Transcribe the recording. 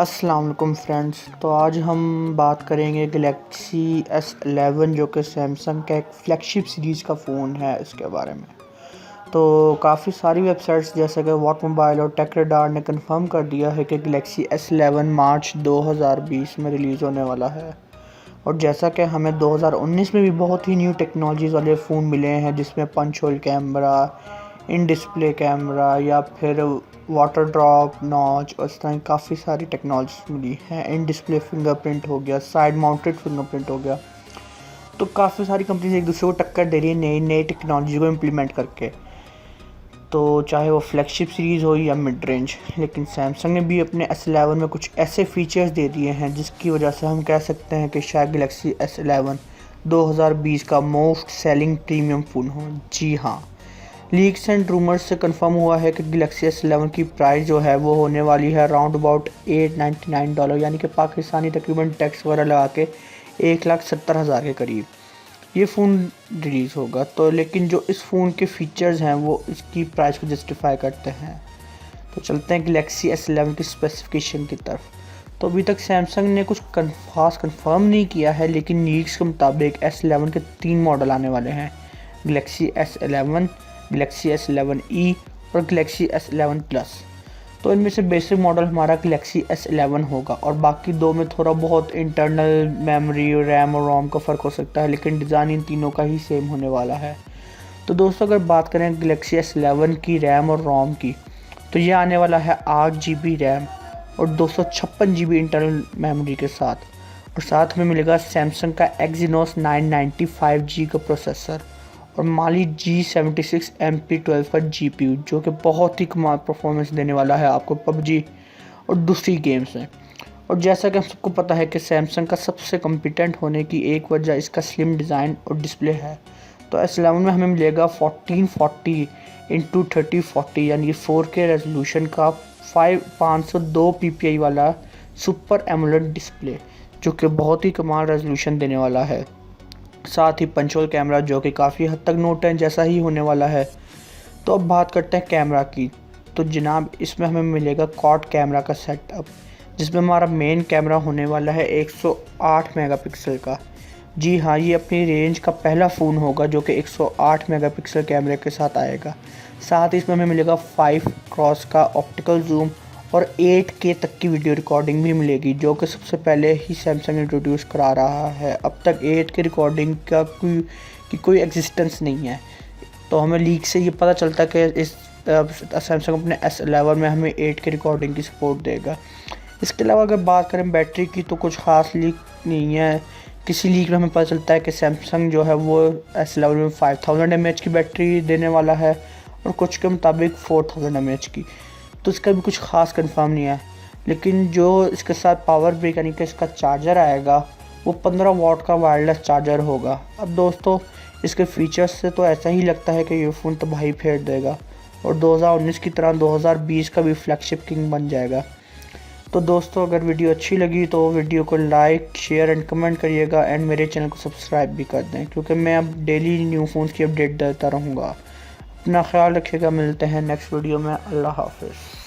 अस्सलाम वालेकुम फ्रेंड्स। तो आज हम बात करेंगे गैलेक्सी S11 जो कि सैमसंग का एक फ्लैगशिप सीरीज़ का फ़ोन है, इसके बारे में। तो काफ़ी सारी वेबसाइट्स जैसे कि वॉट मोबाइल और टेक रडार ने कंफर्म कर दिया है कि गैलेक्सी S11 मार्च 2020 में रिलीज़ होने वाला है। और जैसा कि हमें 2019 में भी बहुत ही न्यू टेक्नोलॉजीज़ वाले फ़ोन मिले हैं, जिसमें punch hole camera, in display camera या फिर वाटर ड्रॉप नॉच और इस तरह की काफ़ी सारी टेक्नोलॉजीज मिली हैं। इन डिस्प्ले फिंगरप्रिंट हो गया, साइड माउंटेड फिंगरप्रिंट हो गया। तो काफ़ी सारी कंपनीज एक दूसरे को टक्कर दे रही है नई नई टेक्नोलॉजी को इम्प्लीमेंट करके, तो चाहे वो फ्लैगशिप सीरीज़ हो या मिड रेंज। लेकिन सैमसंग ने भी अपने S11 में कुछ ऐसे फीचर्स दे दिए हैं जिसकी वजह से हम कह सकते हैं कि शायद गैलेक्सी S11 2020 का मोस्ट सेलिंग प्रीमियम फ़ोन हो। जी हाँ, लीक्स एंड रूमर्स से कंफर्म हुआ है कि गैलेक्सी S11 की प्राइस जो है वो होने वाली है अराउंड अबाउट $899, यानी कि पाकिस्तानी तकरीबन टैक्स वगैरह लगा के 1,70,000 के करीब ये फ़ोन रिलीज़ होगा। तो लेकिन जो इस फ़ोन के फीचर्स हैं वो इसकी प्राइस को जस्टिफाई करते हैं। तो चलते हैं गैलेक्सी S11 की स्पेसिफिकेशन की तरफ। तो अभी तक सैमसंग ने कुछ खास कंफर्म नहीं किया है, लेकिन लीक्स के मुताबिक S11 के 3 मॉडल आने वाले हैं: गैलेक्सी S11, गैलेक्सी S11e और गैलेक्सी S11 प्लस। तो इनमें से बेसिक मॉडल हमारा गैलेक्सी S11 होगा और बाकी दो में थोड़ा बहुत इंटरनल मेमोरी, रैम और रोम का फ़र्क हो सकता है, लेकिन डिज़ाइन इन तीनों का ही सेम होने वाला है। तो दोस्तों, अगर बात करें गैलेक्सी S11 की रैम और रोम की, तो ये आने वाला है 8 GB रैम और 256 GB इंटरनल मेमोरी के साथ। और साथ में मिलेगा सैमसंग का Exynos 995G का प्रोसेसर और माली G76 MP12 का GPU, जो कि बहुत ही कमाल परफॉर्मेंस देने वाला है आपको पबजी और दूसरी गेम्स में। और जैसा कि हम सबको पता है कि सैमसंग का सबसे कॉम्पिटेंट होने की एक वजह इसका स्लिम डिज़ाइन और डिस्प्ले है। तो S11 में हमें मिलेगा 1440 × 3040 यानी कि 4K रेजोल्यूशन का 502 ppi वाला सुपर एमोलेड डिस्प्ले, जो कि बहुत ही कमाल रेजोल्यूशन देने वाला है। साथ ही पंच होल कैमरा, जो कि काफ़ी हद तक नोट 10 जैसा ही होने वाला है। तो अब बात करते हैं कैमरा की। तो जनाब, इसमें हमें मिलेगा क्वाड कैमरा का सेटअप, जिसमें हमारा मेन कैमरा होने वाला है 108 मेगापिक्सल का। जी हाँ, ये अपनी रेंज का पहला फ़ोन होगा जो कि 108 मेगापिक्सल कैमरे के साथ आएगा। साथ ही इसमें हमें मिलेगा 5x का ऑप्टिकल जूम और 8K तक की वीडियो रिकॉर्डिंग भी मिलेगी, जो कि सबसे पहले ही सैमसंग इंट्रोड्यूस करा रहा है। अब तक 8K रिकॉर्डिंग का कोई एग्जिस्टेंस नहीं है। तो हमें लीक से ये पता चलता है कि इस सैमसंग अपने S11 में हमें 8K रिकॉर्डिंग की सपोर्ट देगा। इसके अलावा अगर बात करें बैटरी की, तो कुछ ख़ास लीक नहीं है। किसी लीक में हमें पता चलता है कि सैमसंग जो है वो S11 में 5000 mAh की बैटरी देने वाला है और कुछ के मुताबिक 4000 mAh की। तो इसका भी कुछ ख़ास कंफर्म नहीं है। लेकिन जो इसके साथ पावर ब्रेक यानी कि इसका चार्जर आएगा वो 15 वाट का वायरलेस चार्जर होगा। अब दोस्तों, इसके फीचर्स से तो ऐसा ही लगता है कि ये फ़ोन तो भाई फेर देगा और 2019 की तरह 2020 का भी फ्लैगशिप किंग बन जाएगा। तो दोस्तों, अगर वीडियो अच्छी लगी तो वीडियो को लाइक, शेयर एंड कमेंट करिएगा एंड मेरे चैनल को सब्सक्राइब भी कर दें, क्योंकि मैं अब डेली न्यू फ़ोन्स की अपडेट देता रहूँगा। अपना ख्याल रखिएगा, मिलते हैं नेक्स्ट वीडियो में। अल्लाह हाफ़िज़।